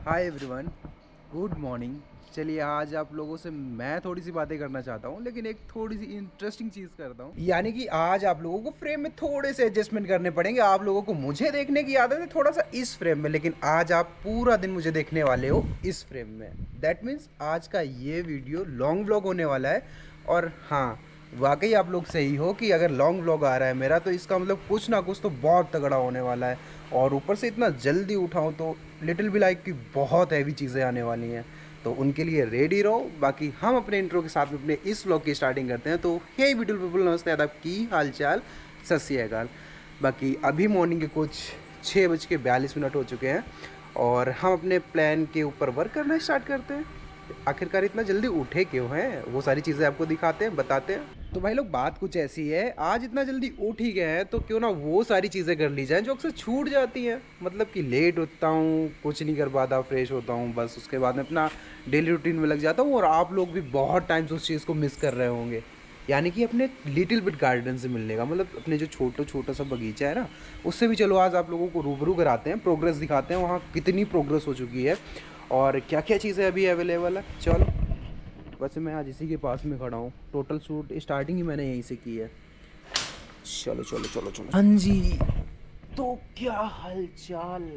Hi everyone, good morning. चलिए आज आप लोगों से मैं थोड़ी सी बातें करना चाहता हूँ, लेकिन एक थोड़ी सी इंटरेस्टिंग चीज़ करता हूँ। यानी कि आज आप लोगों को फ्रेम में थोड़े से एडजस्टमेंट करने पड़ेंगे। आप लोगों को मुझे देखने की आदत है थोड़ा सा इस फ्रेम में, लेकिन आज आप पूरा दिन मुझे देखने वाले हो इस फ्रेम में। दैट मीन्स आज का ये वीडियो लॉन्ग व्लॉग होने वाला है। और हाँ, वाकई आप लोग सही हो कि अगर लॉन्ग व्लॉग आ रहा है मेरा, तो इसका मतलब कुछ ना कुछ तो बहुत तगड़ा होने वाला है। और ऊपर से इतना जल्दी उठाऊँ तो लिटिल बी लाइक की बहुत हैवी चीज़ें आने वाली हैं, तो उनके लिए रेडी रहो। बाकी हम अपने इंट्रो के साथ में अपने इस व्लॉग की स्टार्टिंग करते हैं। तो हे ब्यूटीफुल पीपल, नमस्ते, आदाब, की हाल चाल, सत श्री अकाल। बाकी अभी मॉर्निंग के कुछ 6:42 हो चुके हैं और हम अपने प्लान के ऊपर वर्क करना स्टार्ट करते हैं। आखिरकार इतना जल्दी उठे क्यों हैं, वो सारी चीज़ें आपको दिखाते हैं, बताते हैं। तो भाई लोग, बात कुछ ऐसी है, आज इतना जल्दी उठ ही गए हैं तो क्यों ना वो सारी चीज़ें कर ली जाएं जो अक्सर छूट जाती हैं। मतलब कि लेट उठता हूँ, कुछ नहीं कर पाता, फ्रेश होता हूँ, बस उसके बाद में अपना डेली रूटीन में लग जाता हूँ। और आप लोग भी बहुत टाइम से उस चीज़ को मिस कर रहे होंगे, यानी कि अपने लिटिल बिट गार्डन से मिलने का, मतलब अपने जो छोटा सा बगीचा है ना, उससे भी चलो आज आप लोगों को रूबरू कराते हैं, प्रोग्रेस दिखाते हैं, वहाँ कितनी प्रोग्रेस हो चुकी है और क्या क्या चीज़ें अभी अवेलेबल है। चलो, वैसे मैं आज इसी के पास में खड़ा हूँ। टोटल शूट स्टार्टिंग ही मैंने यहीं से की है। चलो चलो चलो चलो, हाँ जी। तो क्या हालचाल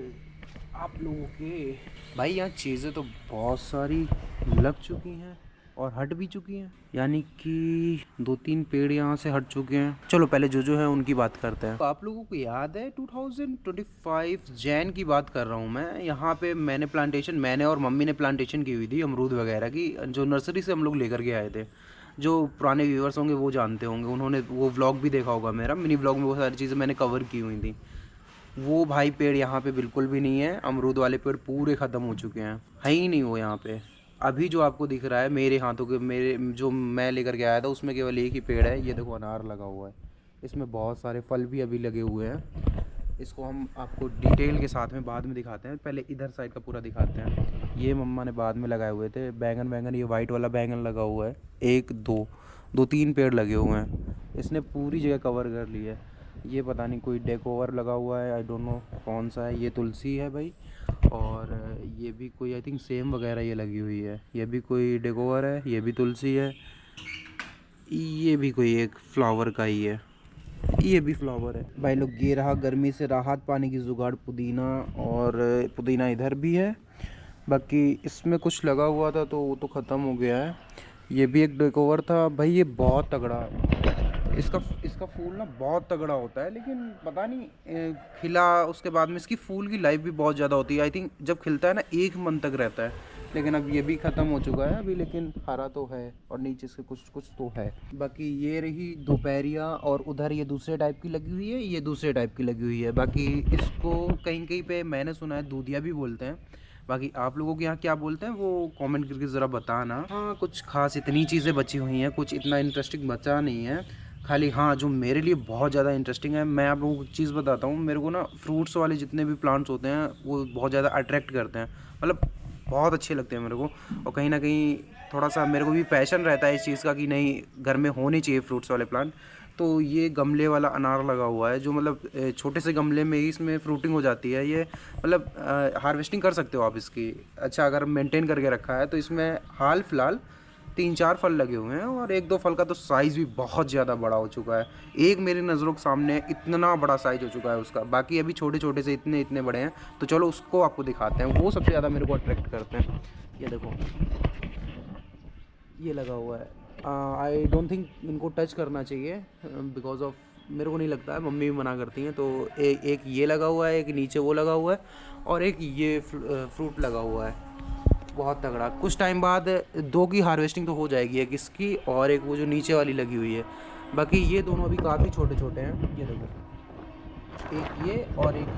आप लोगों के? भाई यहाँ चीज़ें तो बहुत सारी लग चुकी हैं और हट भी चुकी हैं, यानी कि 2-3 पेड़ यहाँ से हट चुके हैं। चलो पहले जो है उनकी बात करते हैं। तो आप लोगों को याद है 2025 जैन की बात कर रहा हूँ मैं। यहाँ पे मैंने और मम्मी ने प्लांटेशन की हुई थी अमरूद वगैरह की, जो नर्सरी से हम लोग लेकर के आए थे। जो पुराने व्यूअर्स होंगे वो जानते होंगे, उन्होंने वो व्लॉग भी देखा होगा मेरा। मिनी व्लॉग में वो सारी चीज़ें मैंने कवर की हुई थी। वो भाई पेड़ यहाँ पे बिल्कुल भी नहीं है, अमरूद वाले पेड़ पूरे ख़त्म हो चुके हैं, है ही नहीं वो यहाँ पे। अभी जो आपको दिख रहा है मेरे हाथों के, मेरे जो मैं लेकर के आया था उसमें केवल एक ही पेड़ है। ये देखो अनार लगा हुआ है, इसमें बहुत सारे फल भी अभी लगे हुए हैं। इसको हम आपको डिटेल के साथ में बाद में दिखाते हैं, पहले इधर साइड का पूरा दिखाते हैं। ये मम्मा ने बाद में लगाए हुए थे बैंगन वैगन, ये वाइट वाला बैंगन लगा हुआ है। एक दो दो तीन पेड़ लगे हुए हैं, इसने पूरी जगह कवर कर ली है। ये पता नहीं कोई डेकोवर लगा हुआ है, आई डोंट नो कौन सा है। ये तुलसी है भाई, और ये भी कोई आई थिंक सेम वगैरह ये लगी हुई है। ये भी कोई डेकोवर है, ये भी तुलसी है, ये भी कोई एक फ्लावर का ही है, ये भी फ्लावर है। भाई लोग, ये रहा गर्मी से राहत पाने की जुगाड़ पुदीना, और पुदीना इधर भी है। बाकी इसमें कुछ लगा हुआ था तो वो तो ख़त्म हो गया है। ये भी एक डेकोवर था भाई, ये बहुत तगड़ा है। इसका इसका फूल ना बहुत तगड़ा होता है, लेकिन पता नहीं खिला उसके बाद में इसकी फूल की लाइफ भी बहुत ज़्यादा होती है। आई थिंक जब खिलता है ना 1 मंथ तक रहता है, लेकिन अब ये भी ख़त्म हो चुका है अभी, लेकिन हरा तो है और नीचे से कुछ कुछ तो है। बाकी ये रही दोपहरिया, और उधर ये दूसरे टाइप की लगी हुई है, ये दूसरे टाइप की लगी हुई है। बाकी इसको कहीं कहीं पे मैंने सुना है दूधिया भी बोलते हैं। बाकी आप लोगों के यहाँ क्या बोलते हैं वो कमेंट करके ज़रा बताना। हाँ, कुछ खास इतनी चीज़ें बची हुई हैं, कुछ इतना इंटरेस्टिंग बचा नहीं है। खाली हाँ, जो मेरे लिए बहुत ज़्यादा इंटरेस्टिंग है, मैं आप लोगों को एक चीज़ बताता हूँ। मेरे को ना फ्रूट्स वाले जितने भी प्लांट्स होते हैं वो बहुत ज़्यादा अट्रैक्ट करते हैं, मतलब बहुत अच्छे लगते हैं मेरे को। और कहीं ना कहीं थोड़ा सा मेरे को भी पैशन रहता है इस चीज़ का कि नहीं, घर में होने चाहिए फ्रूट्स वाले प्लांट। तो ये गमले वाला अनार लगा हुआ है, जो मतलब छोटे से गमले में ही इसमें फ्रूटिंग हो जाती है। ये मतलब हार्वेस्टिंग कर सकते हो आप इसकी। अच्छा, अगर मेंटेन करके रखा है तो इसमें हाल फिलहाल 3-4 फल लगे हुए हैं, और 1-2 फल का तो साइज़ भी बहुत ज़्यादा बड़ा हो चुका है। एक मेरी नज़रों के सामने इतना बड़ा साइज़ हो चुका है उसका, बाकी अभी छोटे छोटे से इतने इतने बड़े हैं। तो चलो उसको आपको दिखाते हैं, वो सबसे ज़्यादा मेरे को अट्रैक्ट करते हैं। ये देखो, ये लगा हुआ है। आई डोंट थिंक इनको टच करना चाहिए, बिकॉज ऑफ मेरे को नहीं लगता है, मम्मी भी मना करती हैं। तो एक ये लगा हुआ है, एक नीचे वो लगा हुआ है, और एक ये फ्रूट लगा हुआ है बहुत तगड़ा। कुछ टाइम बाद 2 की हार्वेस्टिंग तो हो जाएगी, एक इसकी और एक वो जो नीचे वाली लगी हुई है। बाकी ये दोनों अभी काफ़ी छोटे छोटे हैं, ये देखो, एक ये और एक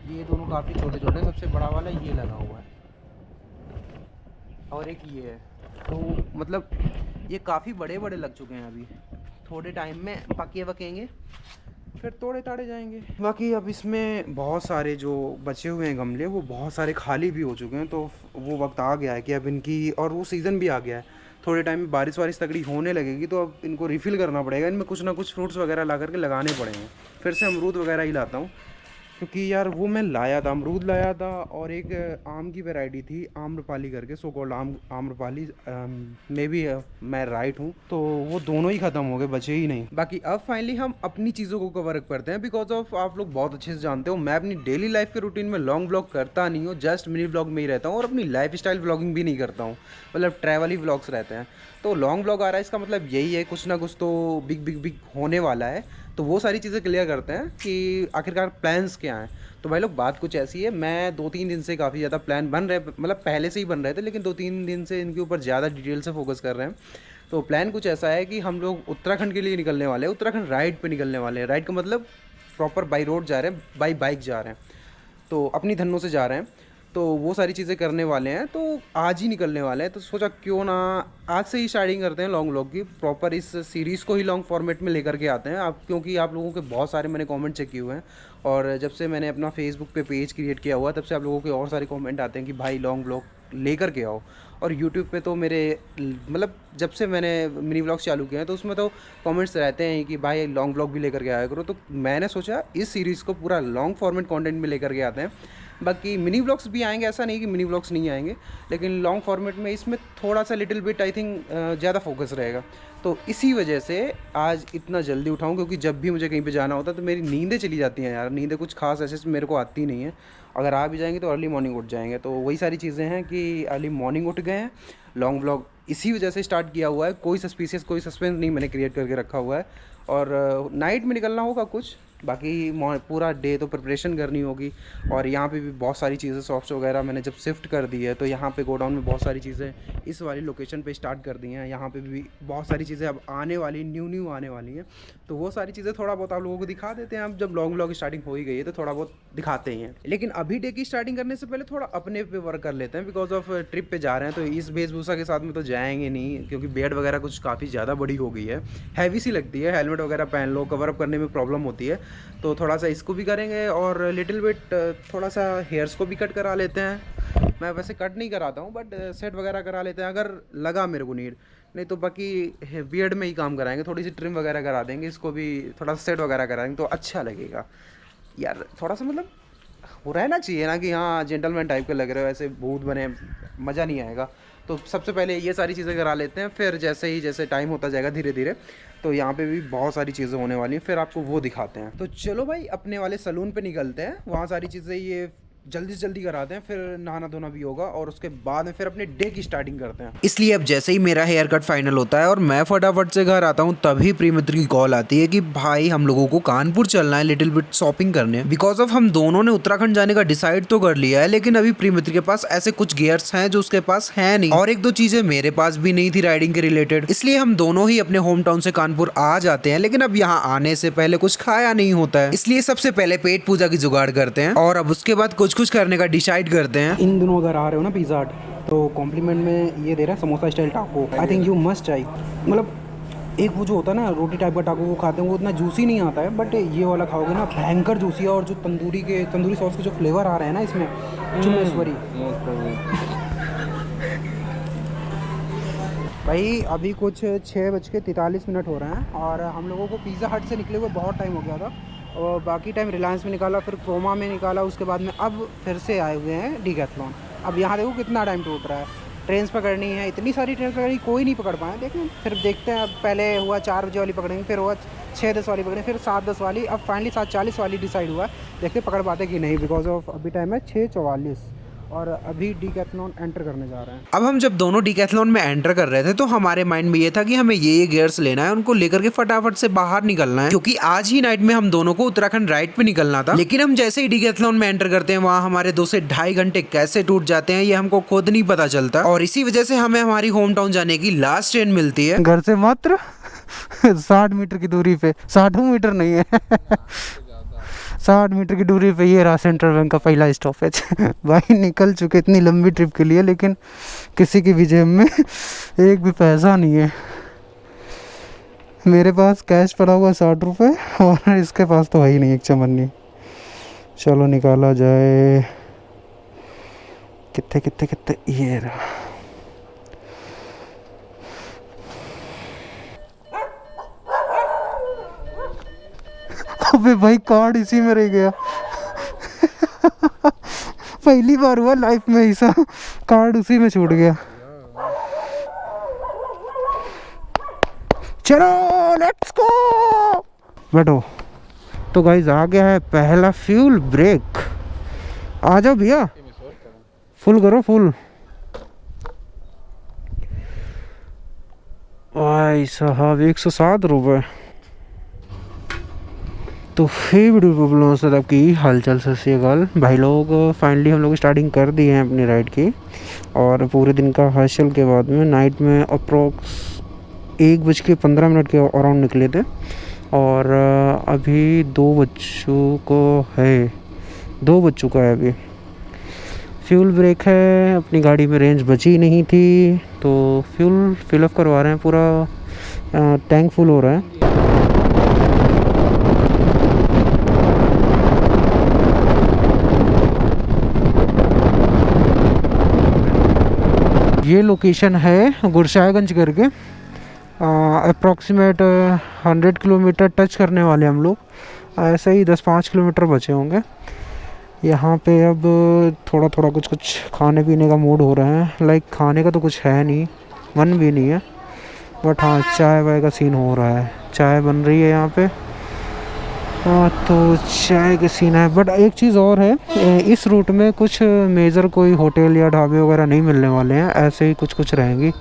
ये दोनों काफ़ी छोटे छोटे हैं। सबसे बड़ा वाला ये लगा हुआ है और एक ये है। तो मतलब ये काफ़ी बड़े बड़े लग चुके हैं अभी। थोड़े टाइम में पके वकेंगे, फिर तोड़े ताड़े जाएंगे। बाकी अब इसमें बहुत सारे जो बचे हुए हैं गमले, वो बहुत सारे खाली भी हो चुके हैं। तो वो वक्त आ गया है कि अब इनकी, और वो सीज़न भी आ गया है, थोड़े टाइम में बारिश वारिश तगड़ी होने लगेगी, तो अब इनको रिफ़िल करना पड़ेगा। इनमें कुछ ना कुछ फ्रूट्स वगैरह ला करके लगाने पड़ेंगे। फिर से अमरूद वगैरह ही लाता हूँ, क्योंकि यार वो मैं लाया था, अमरूद लाया था और एक आम की वैरायटी थी आम्रपाली करके, so called Amrapali, may be मैं राइट हूँ। तो वो दोनों ही ख़त्म हो गए, बचे ही नहीं। बाकी अब फाइनली हम अपनी चीज़ों को कवर करते हैं, बिकॉज ऑफ आप लोग बहुत अच्छे से जानते हो मैं अपनी डेली लाइफ के रूटीन में लॉन्ग ब्लॉग करता नहीं हूँ, जस्ट मिनी ब्लॉग में ही रहता हूँ और अपनी लाइफ स्टाइल ब्लॉगिंग भी नहीं करता हूँ, मतलब ट्रैवल ही ब्लॉग्स रहते हैं। तो लॉन्ग ब्लॉग आ रहा है, इसका मतलब यही है कुछ ना कुछ तो बिग बिग बिग होने वाला है। तो वो सारी चीज़ें क्लियर करते हैं कि आखिरकार प्लान्स क्या हैं। तो भाई लोग बात कुछ ऐसी है, मैं 2-3 दिन से काफ़ी ज़्यादा प्लान बन रहे, मतलब पहले से ही बन रहे थे, लेकिन 2-3 दिन से इनके ऊपर ज़्यादा डिटेल से फोकस कर रहे हैं। तो प्लान कुछ ऐसा है कि हम लोग उत्तराखंड के लिए निकलने वाले हैं, उत्तराखंड राइड पे निकलने वाले हैं। राइड का मतलब प्रॉपर बाई रोड जा रहे हैं, बाई बाइक जा रहे हैं, तो अपनी धनों से जा रहे हैं। तो वो सारी चीज़ें करने वाले हैं, तो आज ही निकलने वाले हैं। तो सोचा क्यों ना आज से ही स्टार्टिंग करते हैं लॉन्ग व्लॉग की, प्रॉपर इस सीरीज़ को ही लॉन्ग फॉर्मेट में लेकर के आते हैं आप, क्योंकि आप लोगों के बहुत सारे मैंने कमेंट चेक किए हुए हैं और जब से मैंने अपना फेसबुक पे पेज क्रिएट किया हुआ तब से आप लोगों के और सारे कमेंट आते हैं कि भाई लॉन्ग व्लॉग लेकर के आओ। और यूट्यूब पे तो मेरे मतलब जब से मैंने मिनी व्लॉग्स चालू किए हैं तो उसमें तो कमेंट्स रहते हैं कि भाई लॉन्ग व्लॉग भी लेकर के आया करो। तो मैंने सोचा इस सीरीज़ को पूरा लॉन्ग फॉर्मेट कंटेंट में लेकर के आते हैं। बाकी मिनी व्लॉग्स भी आएंगे, ऐसा नहीं कि मिनी व्लॉग्स नहीं आएंगे, लेकिन लॉन्ग फॉर्मेट में इसमें थोड़ा सा लिटिल बिट आई थिंक ज़्यादा फोकस रहेगा। तो इसी वजह से आज इतना जल्दी उठाऊँ, क्योंकि जब भी मुझे कहीं पे जाना होता है तो मेरी नींदें चली जाती हैं यार, नींदें कुछ खास ऐसे मेरे को आती नहीं है। अगर आ भी जाएंगे तो अर्ली मॉर्निंग उठ जाएंगे। तो वही सारी चीज़ें हैं कि अर्ली मॉर्निंग उठ गए हैं, लॉन्ग व्लॉग इसी वजह से स्टार्ट किया हुआ है। कोई सस्पिशियस कोई सस्पेंस नहीं मैंने क्रिएट करके रखा हुआ है। और नाइट में निकलना होगा कुछ, बाकी पूरा डे तो प्रिपरेशन करनी होगी। और यहाँ पे भी बहुत सारी चीज़ें सॉफ्ट वगैरह मैंने जब शिफ्ट कर दी है तो यहाँ पे गोडाउन में बहुत सारी चीज़ें इस वाली लोकेशन पे स्टार्ट कर दी हैं। यहाँ पे भी बहुत सारी चीज़ें अब आने वाली, न्यू आने वाली हैं। तो वो सारी चीज़ें थोड़ा बहुत आप लोगों को दिखा देते हैं। अब जब लॉन्ग व्लॉग स्टार्टिंग हो ही गई है तो थोड़ा बहुत दिखाते ही हैं। लेकिन अभी डे की स्टार्टिंग करने से पहले थोड़ा अपने पे वर्क कर लेते हैं, बिकॉज ऑफ ट्रिप पे जा रहे हैं। तो इस वेशभूषा के साथ में तो जाएंगे नहीं, क्योंकि बेड वगैरह कुछ काफ़ी ज़्यादा बड़ी हो गई है, हैवी सी लगती है। हेलमेट वगैरह पहन लो, कवर अप करने में प्रॉब्लम होती है। तो थोड़ा सा इसको भी करेंगे और लिटिल बिट थोड़ा सा हेयर्स को भी कट करा लेते हैं। मैं वैसे कट नहीं कराता हूँ, बट सेट वगैरह करा लेते हैं अगर लगा मेरे को नीड। नहीं तो बाकी बियर्ड में ही काम कराएंगे, थोड़ी सी ट्रिम वगैरह करा देंगे, इसको भी थोड़ा सा सेट वगैरह कराएंगे तो अच्छा लगेगा यार। थोड़ा सा मतलब वो रहना चाहिए ना कि हाँ जेंटलमैन टाइप के लग रहे हो, ऐसे भूत बने मज़ा नहीं आएगा। तो सबसे पहले ये सारी चीज़ें करा लेते हैं, फिर जैसे टाइम होता जाएगा धीरे धीरे तो यहाँ पे भी बहुत सारी चीज़ें होने वाली हैं, फिर आपको वो दिखाते हैं। तो चलो भाई अपने वाले सलून पे निकलते हैं, वहाँ सारी चीज़ें ये जल्दी से जल्दी कराते हैं, फिर नहाना धोना भी होगा और उसके बाद में फिर अपने डे की स्टार्टिंग करते हैं। इसलिए अब जैसे ही मेरा हेयर कट फाइनल होता है और मैं फटाफट से घर आता हूँ तभी प्री मित्र की कॉल आती है कि भाई हम लोगों को कानपुर चलना है लिटिल बिट शॉपिंग करने। बिकॉज ऑफ हम दोनों ने उत्तराखंड जाने का डिसाइड तो कर लिया है, लेकिन अभी प्री मित्र के पास ऐसे कुछ गियर्स हैं जो उसके पास है नहीं, और एक दो चीजें मेरे पास भी नहीं थी राइडिंग के रिलेटेड। इसलिए हम दोनों ही अपने होम टाउन से कानपुर आ जाते हैं, लेकिन अब यहाँ आने से पहले कुछ खाया नहीं होता है, इसलिए सबसे पहले पेट पूजा की जुगाड़ करते हैं और अब उसके बाद कुछ कुछ करने का डिसाइड करते हैं। इन दिनों अगर आ रहे हो ना पिज़्ज़ा हट, तो कॉम्प्लीमेंट में ये दे रहा है समोसा स्टाइल टाको। I think you must try. मतलब एक वो जो होता है ना रोटी टाइप का टाको वो खाते हैं, वो इतना जूसी नहीं आता है, बट ये वाला खाओगे ना भयंकर जूसी है। और जो तंदूरी सॉस के जो फ्लेवर आ रहे हैं ना इसमें, चुम्मेश्वरी भाई। अभी कुछ 6:43 हो रहे हैं और हम लोगों को पिज़्ज़ा हट से निकले हुए बहुत टाइम हो गया था, और बाकी टाइम रिलायंस में निकाला, फिर क्रोमा में निकाला, उसके बाद में अब फिर से आए हुए हैं डीकैथलॉन। अब यहाँ देखो कितना टाइम टूट रहा है, ट्रेन पकड़नी है, इतनी सारी ट्रेन पकड़ी, कोई नहीं पकड़ पाए। लेकिन फिर देखते हैं, अब पहले हुआ 4 बजे वाली पकड़ेंगे, फिर हुआ 6:10 वाली पकड़ेंगे, फिर 7:10 वाली, अब फाइनली 7:40 वाली डिसाइड हुआ। देखते पकड़ पाते कि नहीं, बिकॉज ऑफ अभी टाइम है 6:44 और अभी डीकैथलॉन एंटर करने जा रहे हैं। अब हम जब दोनों डीकैथलॉन में एंटर कर रहे थे तो हमारे माइंड में ये था कि हमें ये गियर्स लेना है, उनको लेकर के फटाफट से बाहर निकलना है, क्योंकि आज ही नाइट में हम दोनों को उत्तराखंड राइड पे निकलना था। लेकिन हम जैसे ही डीकैथलॉन में एंटर करते हैं वहाँ हमारे 2 से 2.5 घंटे कैसे टूट जाते हैं ये हमको खुद नहीं पता चलता, और इसी वजह से हमें हमारी होम टाउन जाने की लास्ट ट्रेन मिलती है घर से मात्र 60 मीटर की दूरी पे। 60 मीटर नहीं है 60 मीटर की दूरी पे ये रहा सेंट्रल बैंक का पहला स्टॉपेज। भाई निकल चुके इतनी लंबी ट्रिप के लिए, लेकिन किसी की भी जेब में एक भी पैसा नहीं है। मेरे पास कैश पड़ा हुआ 60 रुपये और इसके पास तो है ही नहीं एक चमन्नी। चलो निकाला जाए, कितने कितने कितने, ये रहा। अबे भाई कार्ड इसी में रह गया। पहली बार हुआ लाइफ में ऐसा, कार्ड उसी में छूट गया। चलो लेट्स गो, बैठो। तो गाइस आ गया है पहला फ्यूल ब्रेक। आ जाओ भैया, फुल करो फुल। भाई साहब 107 रुपये। तो हे वीडियो प्रॉब्लम से आपकी हालचाल सत श्री अकाल भाई लोग। फाइनली हम लोग स्टार्टिंग कर दिए हैं अपनी राइड की, और पूरे दिन का हसल के बाद में नाइट में अप्रोक्स 1:15 के अराउंड निकले थे, और अभी 2 बज चुका है अभी। फ्यूल ब्रेक है, अपनी गाड़ी में रेंज बची नहीं थी, तो फ्यूल फिलअप करवा रहे हैं, पूरा टैंक फुल हो रहा है। ये लोकेशन है गुरसायगंज करके, अप्रॉक्सीमेट 100 किलोमीटर टच करने वाले हम लोग, ऐसे ही 10-5 किलोमीटर बचे होंगे। यहाँ पे अब थोड़ा थोड़ा कुछ खाने पीने का मूड हो रहा है। लाइक खाने का तो कुछ है नहीं, मन भी नहीं है, बट हाँ चाय वाय का सीन हो रहा है। चाय बन रही है यहाँ पे, हाँ तो चाय का सीन है। बट एक चीज़ और है, इस रूट में कुछ मेजर कोई होटल या ढाबे वगैरह नहीं मिलने वाले हैं, ऐसे ही कुछ रहेंगी,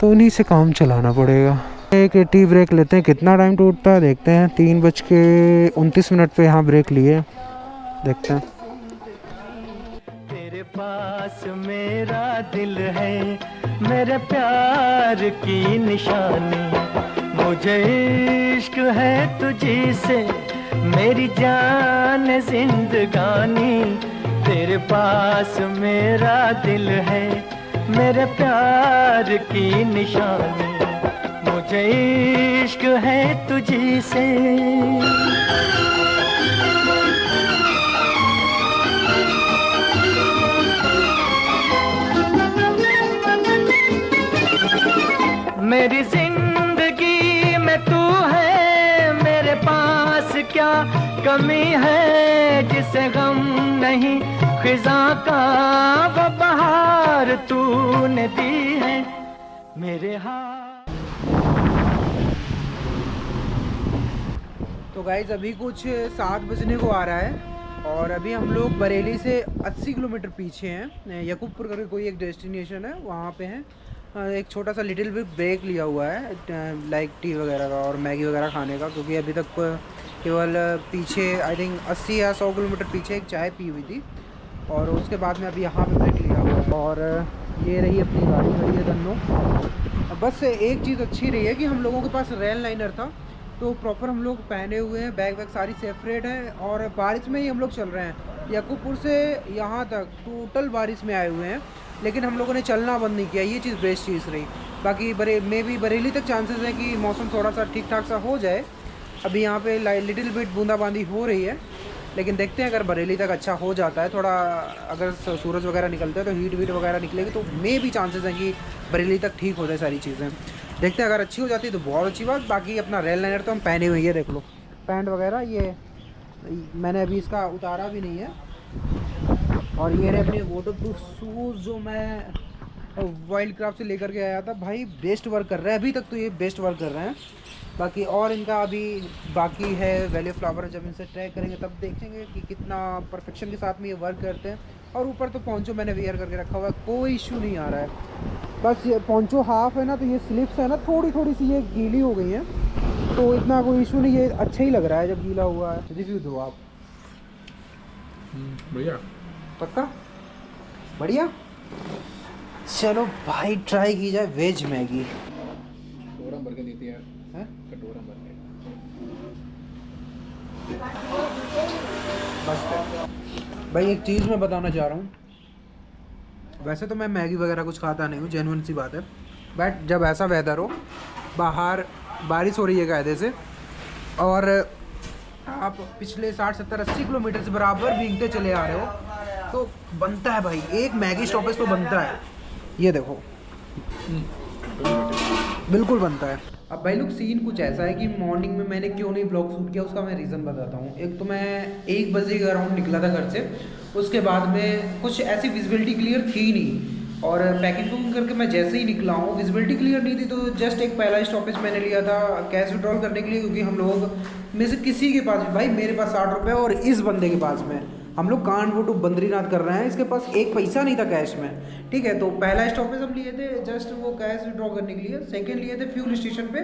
तो उन्हीं से काम चलाना पड़ेगा। एक टी ब्रेक लेते हैं, कितना टाइम टूटता है देखते हैं। 3:29 पे यहाँ ब्रेक लिए, देखते हैं। तेरे पास मेरा दिल है, मेरे प्यार की निशानी, मुझे इश्क है तुझी से, मेरी जान जिंदगानी। तेरे पास मेरा दिल है, मेरे प्यार की निशानी, मुझे इश्क है तुझी से। मेरी जिंदगी में तू है, मेरे पास क्या कमी है, जिसे गम नहीं खिजा का वो बहार तूने दी है मेरे हाथ। तो गाइज अभी कुछ 7 बजने को आ रहा है, और अभी हम लोग बरेली से 80 किलोमीटर पीछे हैं। यकूबपुर करके कोई एक डेस्टिनेशन है, वहाँ पे हैं। एक छोटा सा लिटिल बिट ब्रेक लिया हुआ है, लाइक टी वगैरह का और मैगी वगैरह खाने का, क्योंकि अभी तक केवल पीछे आई थिंक 80 या 100 किलोमीटर पीछे एक चाय पी हुई थी, और उसके बाद में अभी यहाँ पे ब्रेक लिया हुआ है। और ये रही अपनी गाड़ी खड़ी है दोनों। बस एक चीज़ अच्छी रही है कि हम लोगों के पास रेल लाइनर था, तो प्रॉपर हम लोग पहने हुए हैं, बैग वैग सारी सेपरेट है, और बारिश में ही हम लोग चल रहे हैं। यकूबपुर से यहाँ तक टोटल बारिश में आए हुए हैं, लेकिन हम लोगों ने चलना बंद नहीं किया, ये चीज़ बेस्ट चीज़ रही। बाकी बरेली तक चांसेस है कि मौसम थोड़ा सा ठीक ठाक सा हो जाए। अभी यहाँ पे लिटिल बिट बूंदाबांदी हो रही है, लेकिन देखते हैं अगर बरेली तक अच्छा हो जाता है थोड़ा, अगर सूरज वगैरह निकलता है तो हीट वीट वगैरह निकलेगी, तो मे भी चांसेस हैं कि बरेली तक ठीक हो जाए सारी चीज़ें। देखते हैं, अगर अच्छी हो जाती है तो बहुत अच्छी बात। बाकी अपना रेल लाइनर तो हम पहने हुए हैं, देख लो पैंट वगैरह, ये मैंने अभी इसका उतारा भी नहीं है। और ये रहे अपने वाटर प्रूफ शूज़ जो मैं वाइल्ड क्राफ्ट से लेकर के आया था। भाई बेस्ट वर्क कर रहे हैं, अभी तक तो ये बेस्ट वर्क कर रहे हैं। बाकी और इनका अभी बाकी है वैली फ्लावर, जब इनसे ट्राई करेंगे तब देखेंगे कि कितना परफेक्शन के साथ में ये वर्क करते हैं। और ऊपर तो पोंचो मैंने वेयर करके रखा हुआ है, कोई इशू नहीं आ रहा है। बस ये पोंचो हाफ है ना, तो ये स्लिप्स है ना थोड़ी सी ये गीली हो गई हैं, तो इतना कोई इशू नहीं है, अच्छा ही लग रहा है जब गीला हुआ है। रिव्यू दो आप। बढ़िया, पक्का बढ़िया। चलो भाई ट्राई की जाए वेज मैगी। कटोरा भर के देती है, कटोरा भर के। बस भाई एक चीज़ मैं बताना चाह रहा हूँ, वैसे तो मैं मैगी वगैरह कुछ खाता नहीं हूँ, जेन्युइन सी बात है, बट जब ऐसा वेदर हो, बाहर बारिश हो रही है कायदे से, और आप पिछले 60-70-80 किलोमीटर से बराबर भीगते चले आ रहे हो, तो बनता है भाई एक मैगी स्टॉपेज तो बनता है। ये देखो बिल्कुल बनता है। अब भाई लोग सीन कुछ ऐसा है कि मॉर्निंग में मैंने क्यों नहीं ब्लॉग शूट किया, उसका मैं रीज़न बताता हूँ। एक तो मैं 1 बजे के अराउंड निकला था घर से, उसके बाद में कुछ ऐसी विजिबिलिटी क्लियर थी नहीं, और पैकिंग करके मैं जैसे ही निकला हूँ विजिबिलिटी क्लियर नहीं थी, तो जस्ट एक पहला स्टॉपेज मैंने लिया था कैश विड्रॉल करने के लिए, क्योंकि हम लोग में से किसी के पास भी, भाई मेरे पास 60 रुपये और इस बंदे के पास में, हम लोग कांड वो टू बद्रीनाथ कर रहे हैं, इसके पास एक पैसा नहीं था कैश में, ठीक है। तो पहला स्टॉपेज हम लिए थे जस्ट वो कैश विड्रॉ करने के लिए। सेकेंड लिए थे फ्यूल स्टेशन पे,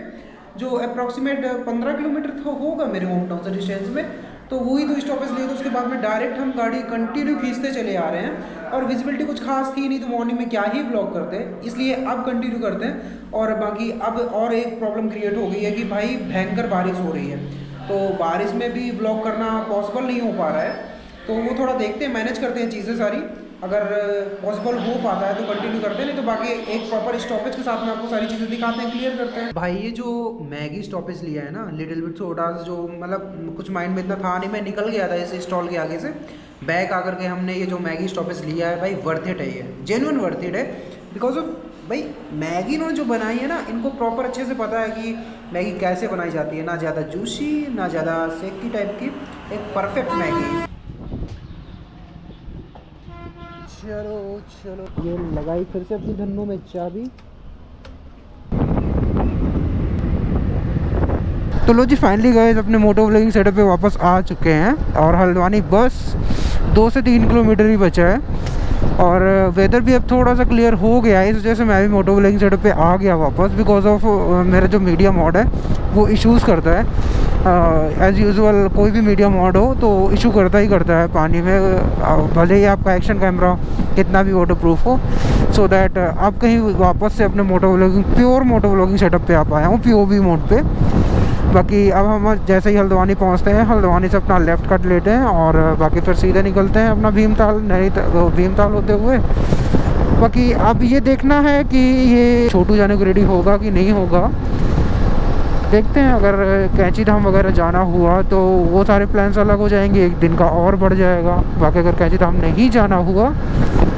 जो अप्रॉक्सीमेट 15 किलोमीटर होगा मेरे होम टाउन से डिस्टेंस में, तो वही 2 स्टॉपेज लिए थे। उसके बाद में डायरेक्ट हम गाड़ी कंटिन्यू खींचते चले आ रहे हैं, और विजिबिलिटी कुछ खास थी नहीं, तो मॉर्निंग में क्या ही ब्लॉग करते हैं, इसलिए अब कंटिन्यू करते हैं। और बाकी अब और एक प्रॉब्लम क्रिएट हो गई है कि भाई भयंकर बारिश हो रही है, तो बारिश में भी ब्लॉग करना पॉसिबल नहीं हो पा रहा है, तो वो थोड़ा देखते हैं, मैनेज करते हैं चीज़ें सारी, अगर पॉसिबल हो पाता है तो कंटिन्यू करते हैं, नहीं तो बाकी एक प्रॉपर स्टॉपेज के साथ में आपको सारी चीज़ें दिखाते हैं, क्लियर करते हैं। भाई ये जो मैगी स्टॉपेज लिया है ना, लिटिल बिट सोडास, जो मतलब कुछ माइंड में इतना था नहीं, मैं निकल गया था इस स्टॉल के आगे से, बैक आकर के हमने ये जो मैगी स्टॉपेज लिया है भाई, वर्थ इट है, ये जेन्युइन वर्थ इट है, बिकॉज ऑफ भाई मैगी इन्होंने जो बनाई है ना, इनको प्रॉपर अच्छे से पता है कि मैगी कैसे बनाई जाती है, ना ज़्यादा जूसी ना ज़्यादा सेकी टाइप की, एक परफेक्ट मैगी। चलो चलो, ये लगाई फिर से अपनी धन्नों में चाबी। तो लो जी, फाइनली गाइस अपने मोटो व्लॉगिंग सेटअप पे वापस आ चुके हैं, और हल्द्वानी बस 2 से 3 किलोमीटर ही बचा है, और वेदर भी अब थोड़ा सा क्लियर हो गया है, इस वजह से मैं भी मोटो व्लॉगिंग सेटअप पे आ गया वापस, बिकॉज ऑफ मेरा जो मीडिया मॉड है वो इश्यूज़ करता है। एज़ यूजुअल कोई भी मीडिया मॉड हो तो इशू करता ही करता है पानी में, भले ही आपका एक्शन कैमरा कितना भी वाटर प्रूफ हो, सो दैट आप कहीं वापस से अपने प्योर मोटो व्लॉगिंग सेटअप पे आ पाया हूँ, POV मोड पे। बाकी अब हम जैसे ही हल्द्वानी पहुंचते हैं, हल्द्वानी से अपना लेफ़्ट कट लेते हैं, और बाकी फिर सीधे निकलते हैं अपना भीमताल होते हुए। बाकी अब ये देखना है कि ये छोटू जाने को रेडी होगा कि नहीं होगा, देखते हैं। अगर कैंची धाम वगैरह जाना हुआ तो वो सारे प्लान्स अलग हो जाएंगे, एक दिन का और बढ़ जाएगा। बाकी अगर कैंची धाम नहीं जाना हुआ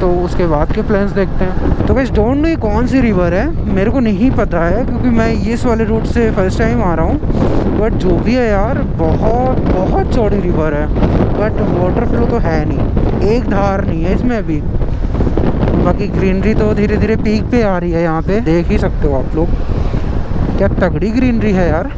तो उसके बाद के प्लान्स देखते हैं। तो गाइस डोंट नो ये कौन सी रिवर है, मेरे को नहीं पता है, क्योंकि मैं इस वाले रूट से फर्स्ट टाइम आ रहा हूँ। बट जो भी है यार, बहुत बहुत चौड़ी रिवर है, बट वाटर फ्लो तो है नहीं, एक धार नहीं है इसमें अभी। बाकी ग्रीनरी तो धीरे धीरे पीक पे आ रही है, यहाँ पे देख ही सकते हो आप लोग, क्या तगड़ी ग्रीनरी है यार।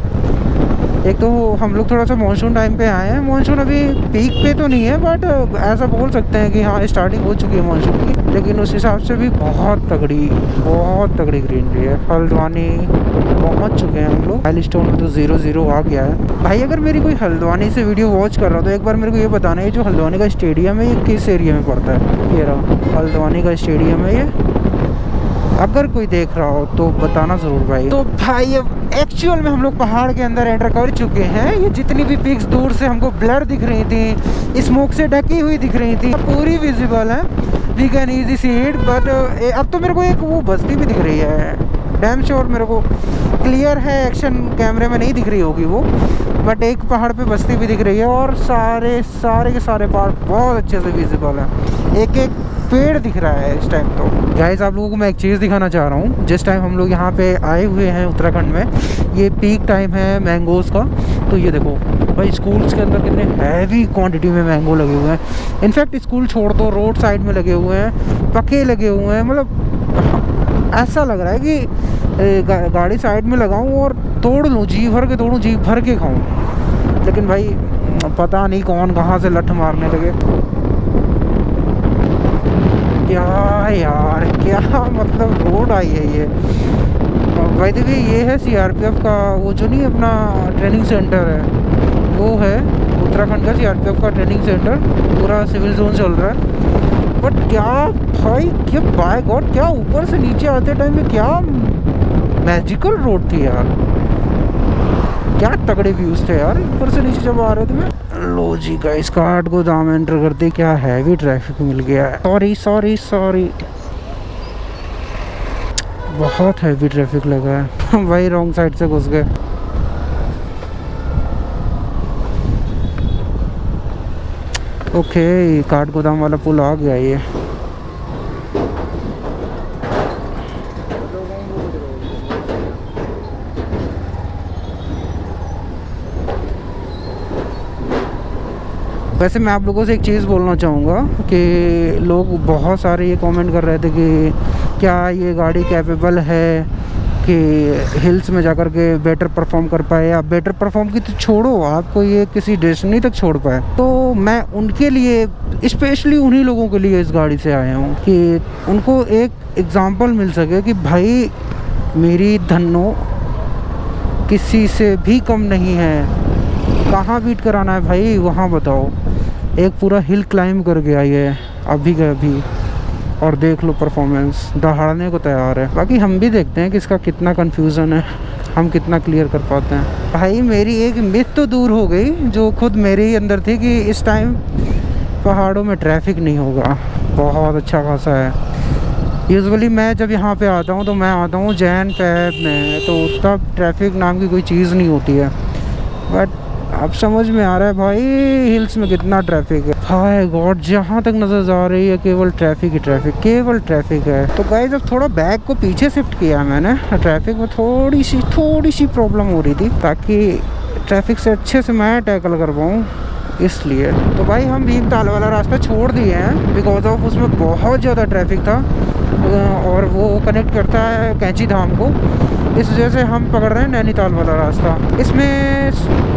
एक तो हम लोग थोड़ा सा मानसून टाइम पे आए हैं, मानसून अभी पीक पे तो नहीं है, बट ऐसा बोल सकते हैं कि हाँ स्टार्टिंग हो चुकी है मानसून की, लेकिन उस हिसाब से भी बहुत तगड़ी ग्रीनरी है। हल्द्वानी पहुंच चुके हैं हम लोग, माइलस्टोन में तो 0-0 आ गया है। भाई अगर मेरी कोई हल्द्वानी से वीडियो वॉच कर रहा हो तो एक बार मेरे को ये बताना है, जो हल्द्वानी का स्टेडियम है ये किस एरिया में पड़ता है। ये रहा हल्द्वानी का स्टेडियम है ये, अगर कोई देख रहा हो तो बताना ज़रूर भाई। तो भाई अब एक्चुअल में हम लोग पहाड़ के अंदर एंटर कर चुके हैं। ये जितनी भी पिक्स दूर से हमको ब्लर दिख रही थी, स्मोक से ढकी हुई दिख रही थी, पूरी विजिबल है, we can easy see it. But अब तो मेरे को एक वो बस्ती भी दिख रही है, डैम श्योर मेरे को क्लियर है, एक्शन कैमरे में नहीं दिख रही होगी वो, बट एक पहाड़ पे बस्ती भी दिख रही है, और सारे के सारे पहाड़ बहुत अच्छे से विजिबल है, एक एक पेड़ दिख रहा है इस टाइम। तो गाइस आप लोगों को मैं एक चीज़ दिखाना चाह रहा हूँ। जिस टाइम हम लोग यहाँ पे आए हुए हैं उत्तराखंड में, ये पीक टाइम है मैंगोज़ का। तो ये देखो भाई, स्कूल्स के अंदर कितने हैवी क्वांटिटी में मैंगो लगे हुए हैं। इनफैक्ट स्कूल छोड़ दो, रोड साइड में लगे हुए हैं, पके लगे हुए हैं, मतलब ऐसा लग रहा है कि गाड़ी साइड में लगाऊँ और तोड़ लूँ, जी भर के खाऊँ। लेकिन भाई पता नहीं कौन कहाँ से लठ मारने लगे। क्या यार, क्या मतलब रोड आई है ये। भाई देखिए, ये है CRPF का वो जो नहीं अपना ट्रेनिंग सेंटर है, वो है उत्तराखंड का CRPF का ट्रेनिंग सेंटर, पूरा सिविल जोन चल रहा है। बट क्या भाई, क्या बाय गॉड, क्या ऊपर से नीचे आते टाइम में क्या मैजिकल रोड थी यार, क्या तगड़े व्यूज थे यार ऊपर से नीचे जब आ रहे थे मैं। लो जी गाइस, काठगोदाम एंटर करते क्या हैवी ट्रैफिक मिल गया है। सॉरी बहुत हैवी ट्रैफिक लगा है भाई, रॉन्ग साइड से घुस गए। ओके, काठगोदाम वाला पुल आ गया ये। वैसे मैं आप लोगों से एक चीज़ बोलना चाहूँगा कि लोग बहुत सारे ये कमेंट कर रहे थे कि क्या ये गाड़ी कैपेबल है कि हिल्स में जाकर के बेटर परफॉर्म कर पाए, या बेटर परफॉर्म की तो छोड़ो, आपको ये किसी डेस्टिनी तक छोड़ पाए। तो मैं उनके लिए, स्पेशली उन्हीं लोगों के लिए इस गाड़ी से आया हूँ कि उनको एक एग्ज़ाम्पल मिल सके कि भाई मेरी धन्नो किसी से भी कम नहीं है। कहाँ बीट कराना है भाई, वहाँ बताओ। एक पूरा हिल क्लाइंब करके आई है अभी का अभी, और देख लो परफॉर्मेंस, दहाड़ने को तैयार है। बाकी हम भी देखते हैं कि इसका कितना कन्फ्यूज़न है, हम कितना क्लियर कर पाते हैं। भाई मेरी एक मिथ तो दूर हो गई जो खुद मेरे ही अंदर थी कि इस टाइम पहाड़ों में ट्रैफिक नहीं होगा, बहुत अच्छा खासा है। यूजुअली मैं जब यहाँ पे आता हूँ तो मैं आता हूँ जैन पैब में, तो उतना ट्रैफिक नाम की कोई चीज़ नहीं होती है। बट अब समझ में आ रहा है भाई हिल्स में कितना ट्रैफिक है। हाय गॉड, जहाँ तक नज़र जा रही है केवल ट्रैफिक ही ट्रैफिक, केवल ट्रैफिक है। तो गाइस अब थोड़ा बैग को पीछे शिफ्ट किया मैंने, ट्रैफिक में थोड़ी सी प्रॉब्लम हो रही थी, ताकि ट्रैफिक से अच्छे से मैं टैकल कर पाऊँ, इसलिए। तो भाई हम भीमताल वाला रास्ता छोड़ दिए हैं बिकॉज ऑफ उसमें बहुत ज़्यादा ट्रैफिक था, और वो कनेक्ट करता है कैंची धाम को। इस वजह से हम पकड़ रहे हैं नैनीताल वाला रास्ता। इसमें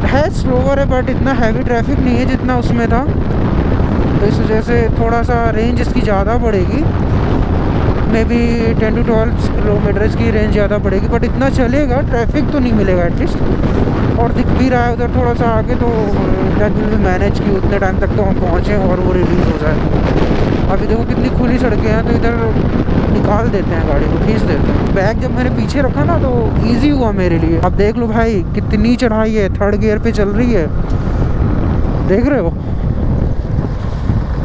है स्लोवर है, बट इतना हैवी ट्रैफिक नहीं है जितना उसमें था, तो इस वजह से थोड़ा सा रेंज इसकी ज़्यादा पड़ेगी, मे बी 10 to 12 किलोमीटर की रेंज ज़्यादा पड़ेगी, बट इतना चलेगा, ट्रैफिक तो नहीं मिलेगा एटलीस्ट। और दिख भी रहा है उधर थोड़ा सा आगे, तो दैट विल बी मैनेज कि उतने टाइम तक तो हम पहुँचें और वो रिलीज़ हो जाए। अभी देखो कितनी खुली सड़कें हैं, तो इधर निकाल देते हैं गाड़ी को, खींच देते हैं। बैग जब मैंने पीछे रखा ना तो ईजी हुआ मेरे लिए। अब देख लो भाई कितनी चढ़ाई है, 3rd गियर पे चल रही है, देख रहे हो।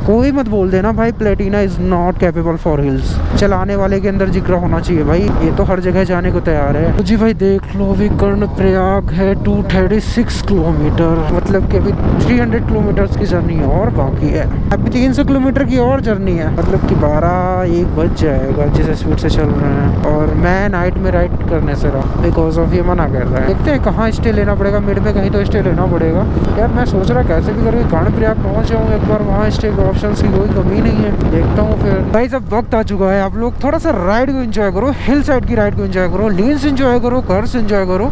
कोई मत बोल देना भाई Platina is not capable for hills. चलाने वाले के अंदर जिक्र होना चाहिए भाई, ये तो हर जगह जाने को तैयार है। तो जी भाई देख लो, अभी कर्णप्रयाग है 236 किलोमीटर, मतलब कि अभी 300 किलोमीटर की जर्नी और बाकी है। अभी 300 किलोमीटर की और जर्नी है, मतलब कि 12-1 बज जाएगा जिस स्पीड से चल रहे हैं। और मैं नाइट में राइड करने से रहा बिकॉज ऑफ ये मना कर रहा है। देखते हैं कहाँ स्टे लेना पड़ेगा, मिड में कहीं तो स्टे लेना पड़ेगा। यार मैं सोच रहा कैसे भी करके कर्णप्रयाग पहुँच जाऊँ एक बार, वहाँ स्टे ऑप्शंस की कोई कमी नहीं है। देखता हूँ फिर। भाई सब वक्त आ चुका है, आप लोग थोड़ा सा राइड को एंजॉय करो, हिल साइड की राइड को एंजॉय करो, लीन्स एंजॉय करो, कर्व्स एंजॉय करो,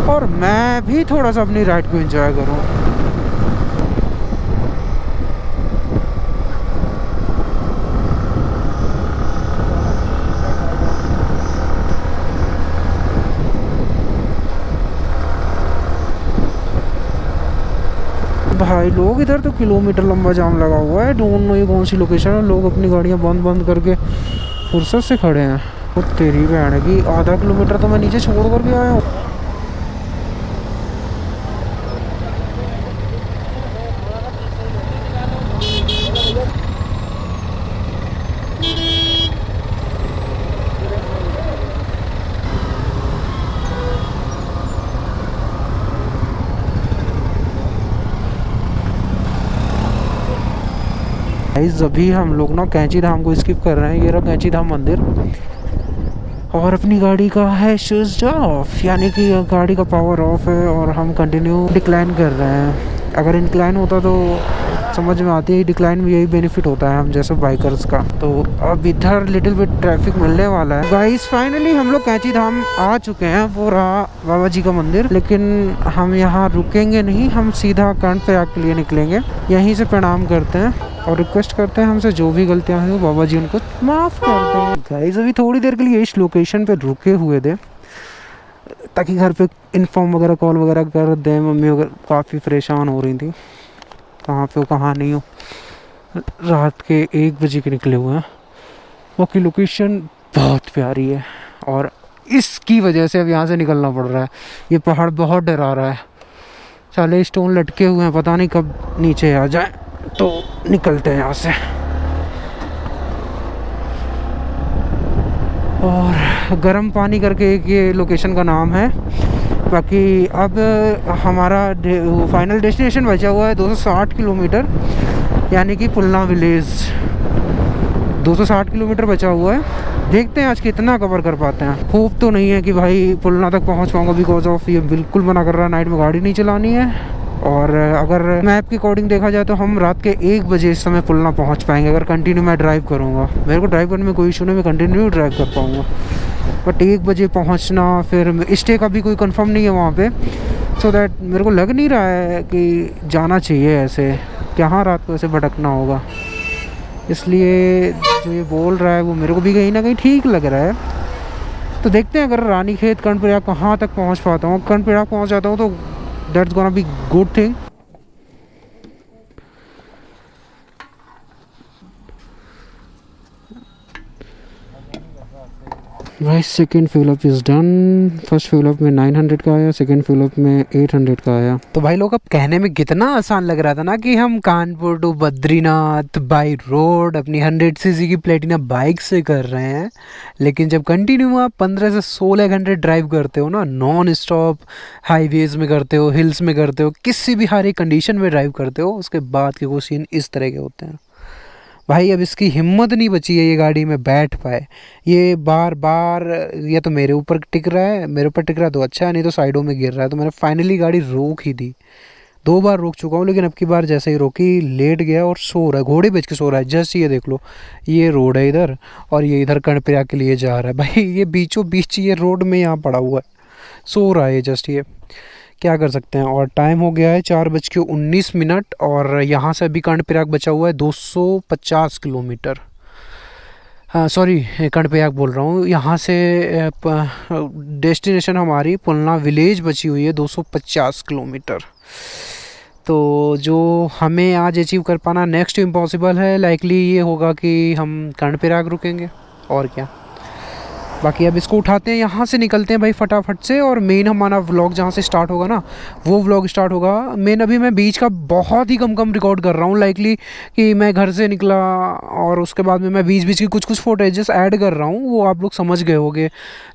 और मैं भी थोड़ा सा अपनी राइड को एंजॉय करूँ। भाई लोग इधर तो किलोमीटर लंबा जाम लगा हुआ है, डोंट नो ये कौन सी लोकेशन है। लोग अपनी गाड़ियां बंद करके फुर्सत से खड़े हैं। वो तेरी बहन की, आधा किलोमीटर तो मैं नीचे छोड़ कर के आया हूँ। अभी हम लोग ना कैंची धाम को स्किप कर रहे हैं। ये रहा कैंची धाम मंदिर, और अपनी गाड़ी का है स्विच ऑफ, यानी कि गाड़ी का पावर ऑफ है, और हम कंटिन्यू डिक्लाइन कर रहे हैं। अगर इंक्लाइन होता तो समझ में आती है, डिक्लाइन में यही बेनिफिट होता है हम जैसे बाइकर्स का। तो अब इधर लिटिल बिट ट्रैफिक मिलने वाला है। गाइस फाइनली हम लोग कैंची धाम आ चुके हैं, वो रहा बाबा जी का मंदिर। लेकिन हम यहाँ रुकेंगे नहीं, हम सीधा कर्णप्रयाग के लिए निकलेंगे। यहीं से प्रणाम करते हैं और रिक्वेस्ट करते हैं हमसे जो भी गलतियाँ हुई बाबा जी उनको माफ़ कर दें। गाइस अभी थोड़ी देर के लिए इस लोकेशन पे रुके हुए थे ताकि घर पे इन्फॉर्म वगैरह कॉल वगैरह कर दें। मम्मी वगैरह काफ़ी परेशान हो रही थी, कहाँ पे हो कहाँ नहीं हो। रात के 1 बजे के निकले हुए हैं। बाकी लोकेशन बहुत प्यारी है, और इसकी वजह से अब यहाँ से निकलना पड़ रहा है। ये पहाड़ बहुत डरा रहा है, साले स्टोन लटके हुए हैं, पता नहीं कब नीचे आ जाए। तो निकलते हैं यहाँ से। और गर्म पानी करके एक ये लोकेशन का नाम है। बाकी अब हमारा फाइनल डेस्टिनेशन बचा हुआ है 260 किलोमीटर, यानी कि पुलना विलेज। 260 किलोमीटर बचा हुआ है, देखते हैं आज कितना कवर कर पाते हैं। होप तो नहीं है कि भाई पुलना तक पहुंच पाऊंगा, बिकॉज ऑफ ये बिल्कुल मना कर रहा है नाइट में गाड़ी नहीं चलानी है, और अगर मैप के अकॉर्डिंग देखा जाए तो हम रात के 1 बजे इस समय पुलना पहुंच पाएंगे अगर कंटिन्यू मैं ड्राइव करूंगा। मेरे को ड्राइव करने में कोई इशू नहीं, मैं कंटिन्यू ड्राइव कर पाऊंगा, बट 1 बजे पहुंचना, फिर स्टे का भी कोई कंफर्म नहीं है वहाँ पे, सो दैट मेरे को लग नहीं रहा है कि जाना चाहिए ऐसे, कहाँ रात को ऐसे भटकना होगा। इसलिए जो ये बोल रहा है वो मेरे को भी कहीं ना कहीं ठीक लग रहा है। तो देखते हैं अगर रानीखेत कर्णप्रयाग कहाँ तक पहुँच पाता हूँ। कर्णप्रयाग पहुँच जाता हूँ तो that's gonna be good thing. भाई second fill up is done. First fill up में 900 का आया, सेकेंड फिल अप में 800 का आया। तो भाई लोग अब कहने में कितना आसान लग रहा था ना कि हम Kanpur to Badrinath by road अपनी 100 सीसी की प्लेटिना बाइक से कर रहे हैं, लेकिन जब कंटिन्यू आप 15 से 16 घंटे ड्राइव करते हो ना, नॉन स्टॉप हाईवेज़ में करते हो, हिल्स में करते हो, किसी भी हर एक कंडीशन में ड्राइव करते हो, उसके बाद के वो सीन इस तरह के होते हैं। भाई अब इसकी हिम्मत नहीं बची है ये गाड़ी में बैठ पाए, ये बार बार या तो मेरे ऊपर टिक रहा है, मेरे ऊपर टिक रहा है तो अच्छा है, नहीं तो साइडों में गिर रहा है। तो मैंने फाइनली गाड़ी रोक ही दी, 2 बार रोक चुका हूँ, लेकिन अब की बार जैसे ही रोकी लेट गया और सो रहा है, घोड़े बेच के सो रहा है। जस्ट ये देख लो, ये रोड है इधर और ये इधर कर्णप्रयाग के लिए जा रहा है। भाई ये बीचों बीच ये रोड में यहाँ पड़ा हुआ है, सो रहा है जस्ट, ये क्या कर सकते हैं। और टाइम हो गया है 4:19 और यहाँ से अभी कर्णप्रयाग बचा हुआ है 250 किलोमीटर। हाँ सॉरी, कर्णप्रयाग बोल रहा हूँ, यहाँ से डेस्टिनेशन हमारी पुलना विलेज बची हुई है 250 किलोमीटर। तो जो हमें आज अचीव कर पाना नेक्स्ट इम्पॉसिबल है। लाइकली ये होगा कि हम कर्णप्रयाग रुकेंगे और क्या। बाकी अब इसको उठाते हैं, यहाँ से निकलते हैं भाई फटाफट से। और मेन हमारा व्लॉग जहाँ से स्टार्ट होगा ना, वो व्लॉग स्टार्ट होगा। मेन अभी मैं बीच का बहुत ही कम रिकॉर्ड कर रहा हूँ, लाइकली कि मैं घर से निकला और उसके बाद में मैं बीच की कुछ फुटेजेस ऐड कर रहा हूँ, वो आप लोग समझ गए होंगे।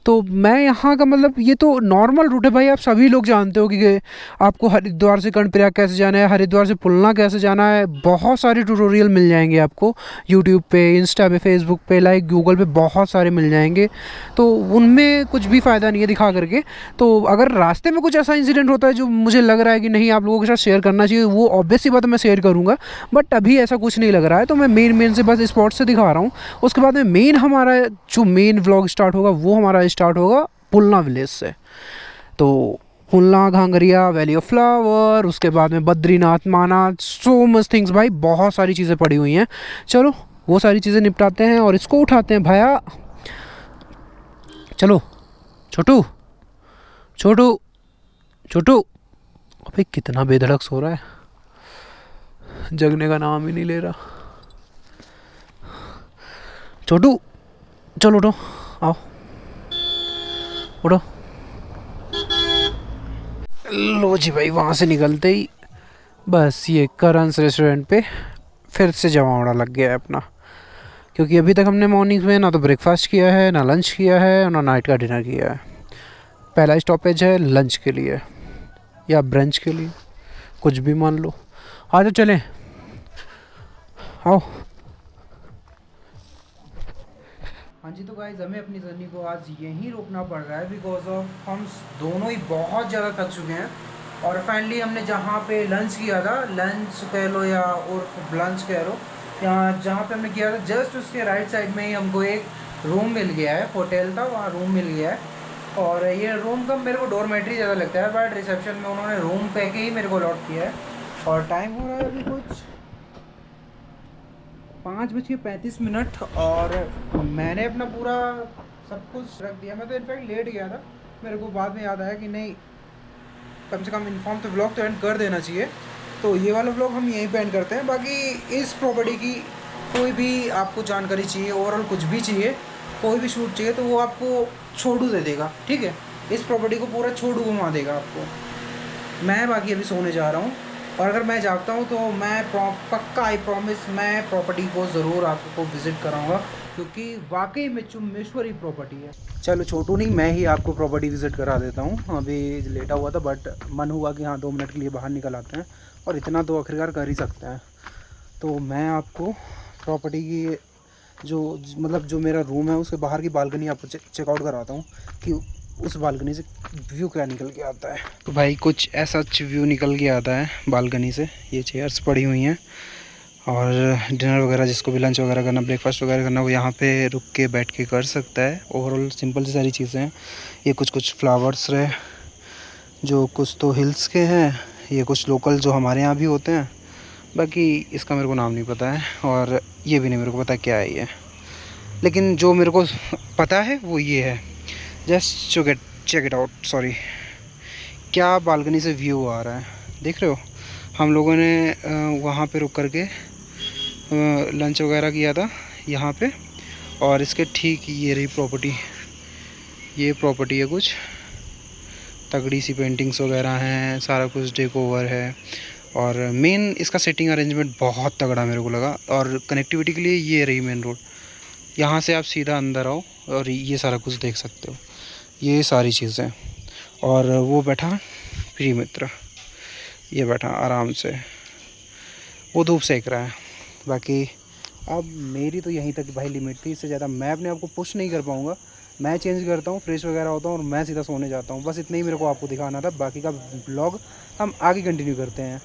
तो मैं यहाँ का मतलब ये तो नॉर्मल रूट है भाई, आप सभी लोग जानते हो कि आपको हरिद्वार से कर्णप्रयाग कैसे जाना है, हरिद्वार से पुलना कैसे जाना है। बहुत सारे ट्यूटोरियल मिल जाएंगे आपको यूट्यूब पे, इंस्टा पे, फेसबुक पे, लाइक गूगल पे, बहुत सारे मिल जाएंगे। तो उनमें कुछ भी फ़ायदा नहीं है दिखा करके। तो अगर रास्ते में कुछ ऐसा इंसिडेंट होता है जो मुझे लग रहा है कि नहीं आप लोगों के साथ शेयर करना चाहिए, वो ऑब्वियस सी बात है मैं शेयर करूँगा, बट अभी ऐसा कुछ नहीं लग रहा है। तो मैं मेन से बस स्पॉट से दिखा रहा हूँ। उसके बाद में मेन हमारा जो मेन व्लॉग स्टार्ट होगा वो हमारा स्टार्ट होगा पुलना विलेज से। तो Pulna, Ghangaria, valley of flower, उसके बाद में बद्रीनाथ, माना, सो मच थिंग्स भाई, बहुत सारी चीज़ें पड़ी हुई हैं। चलो वो सारी चीज़ें निपटाते हैं और इसको उठाते हैं भैया। चलो छोटू छोटू छोटू, अबे कितना बेधड़क सो रहा है, जगने का नाम ही नहीं ले रहा। छोटू चलो उठो, आओ उठो। लो जी भाई, वहाँ से निकलते ही बस ये करंस रेस्टोरेंट पे फिर से जमावड़ा लग गया है अपना, क्योंकि अभी तक हमने मॉर्निंग में ना तो ब्रेकफास्ट किया है, ना लंच किया है, ना नाइट का डिनर किया है। पहला स्टॉपेज है लंच के लिए या ब्रंच के लिए, कुछ भी मान लो। आ जाओ चलें, आओ। हाँ जी, तो गाइस हमें अपनी जर्नी को आज यहीं रोकना पड़ रहा है बिकॉज ऑफ हम दोनों ही बहुत ज़्यादा थक चुके हैं। और फाइनली हमने जहाँ पे लंच किया था, लंच कह लो या और लंच कह लो, यहाँ जहाँ पे हमने किया था जस्ट उसके राइट साइड में ही हमको एक रूम मिल गया है। होटल था, वहाँ रूम मिल गया है। और ये रूम का मेरे को डोरमेट्री ज़्यादा लगता है, बट रिसेप्शन में उन्होंने रूम पे के ही मेरे को अलॉट किया है। और टाइम हो रहा है अभी कुछ 5:35 और मैंने अपना पूरा सब कुछ रख दिया। मैं तो इनफैक्ट लेट गया था, मेरे को बाद में याद आया कि नहीं कम से कम इन्फॉर्म तो व्लॉग तो एंड कर देना चाहिए। तो ये वाला व्लॉग हम यहीं पे एंड करते हैं। बाकी इस प्रॉपर्टी की कोई भी आपको जानकारी चाहिए, ओवरऑल कुछ भी चाहिए, कोई भी शूट चाहिए, तो वो आपको छोटू दे देगा, ठीक है। इस प्रॉपर्टी को पूरा छोटू घुमा देगा आपको। मैं बाकी अभी सोने जा रहा हूँ, और अगर मैं जागता हूँ तो मैं पक्का आई प्रॉमिस मैं प्रॉपर्टी को ज़रूर आपको विज़िट कराऊँगा, क्योंकि वाकई में चुम्बेश्वरी प्रॉपर्टी है। चलो छोटू नहीं, मैं ही आपको प्रॉपर्टी विज़िट करा देता हूँ। अभी लेटा हुआ था बट मन हुआ कि हाँ 2 मिनट के लिए बाहर निकल आते हैं, और इतना तो आखिरकार कर ही सकते हैं। तो मैं आपको प्रॉपर्टी की जो मतलब जो मेरा रूम है उसके बाहर की बालकनी आपको चेकआउट कराता हूँ कि उस बालकनी से व्यू क्या निकल के आता है। तो भाई कुछ ऐसा व्यू निकल के आता है बालकनी से। ये चेयर्स पड़ी हुई हैं और डिनर वगैरह, जिसको भी लंच वगैरह करना, ब्रेकफास्ट वगैरह करना, वो यहाँ पे रुक के बैठ के कर सकता है। ओवरऑल सिंपल सी सारी चीज़ें हैं। ये कुछ फ्लावर्स रहे जो कुछ तो हिल्स के हैं, ये कुछ लोकल जो हमारे यहाँ भी होते हैं। बाकी इसका मेरे को नाम नहीं पता है और ये भी नहीं मेरे को पता क्या है ये, लेकिन जो मेरे को पता है वो ये है। Just check it out. Sorry, क्या बालकनी से व्यू आ रहा है, देख रहे हो। हम लोगों ने वहाँ पे रुक करके लंच वगैरह किया था यहाँ पे, और इसके ठीक ये रही प्रॉपर्टी। ये प्रॉपर्टी है, कुछ तगड़ी सी पेंटिंग्स वगैरह हैं, सारा कुछ डेक ओवर है। और मेन इसका सेटिंग अरेंजमेंट बहुत तगड़ा मेरे को लगा। और कनेक्टिविटी के लिए ये रही मेन रोड, यहाँ से आप सीधा अंदर आओ और ये सारा कुछ देख सकते हो, ये सारी चीज़ें। और वो बैठा प्रिय मित्र, ये बैठा आराम से, वो धूप सेक रहा है। बाकी अब मेरी तो यहीं तक भाई लिमिट थी, इससे ज़्यादा मैं अपने आप को पुश नहीं कर पाऊँगा। मैं चेंज करता हूँ, फ्रेश वगैरह होता हूँ और मैं सीधा सोने जाता हूँ। बस इतना ही मेरे को आपको दिखाना था। बाकी का ब्लॉग हम आगे कंटिन्यू करते हैं।